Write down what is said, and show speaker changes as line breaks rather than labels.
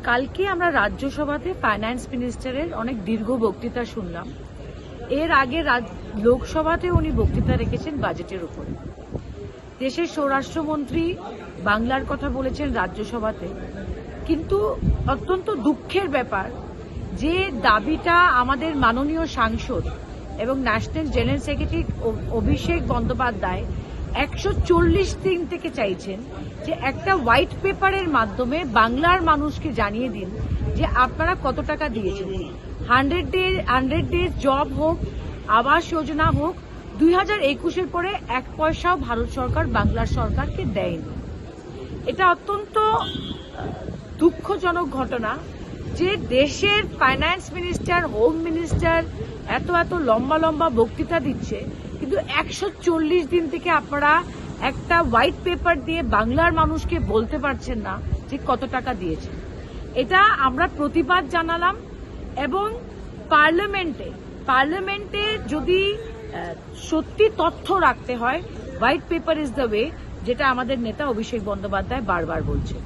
কালকে আমরা রাজ্যসভাতে ফাইন্যান্স মিনিস্টারের অনেক দীর্ঘ বক্তৃতা শুনলাম। এর আগে লোকসভাতে উনি বক্তৃতা রেখেছেন বাজেটের উপরে। দেশের স্বরাষ্ট্রমন্ত্রী বাংলার কথা বলেছেন রাজ্যসভাতে, কিন্তু অত্যন্ত দুঃখের ব্যাপার যে দাবিটা আমাদের মাননীয় সাংসদ এবং national general secretary Abhishek Bandyopadhyay 140 দিন থেকে চাইছেন যে একটা হোয়াইট পেপারের মাধ্যমে বাংলার মানুষকে জানিয়ে দিন যে আপনারা কত টাকা দিয়েছেন। 100 ডেজ জব হোক, আবাস যোজনা হোক, 2021-এর পরে 1 পয়সাও ভারত সরকার বাংলার সরকারকে দেয়নি। এটা অত্যন্ত দুঃখজনক ঘটনা যে দেশের ফাইন্যান্স মিনিস্টার, হোম মিনিস্টার এত লম্বা লম্বা বক্তৃতা দিচ্ছে, কিন্তু 140 দিন থেকে আপনারা একটা হোয়াইট পেপার দিয়ে বাংলার মানুষকে বলতে পারছেন না যে কত টাকা দিয়েছেন। এটা আমরা প্রতিবাদ জানালাম এবং পার্লামেন্টে যদি সত্যি তথ্য রাখতে হয়, white paper is the way, যেটা আমাদের নেতা অভিষেক বন্দ্যোপাধ্যায় বারবার বলছে।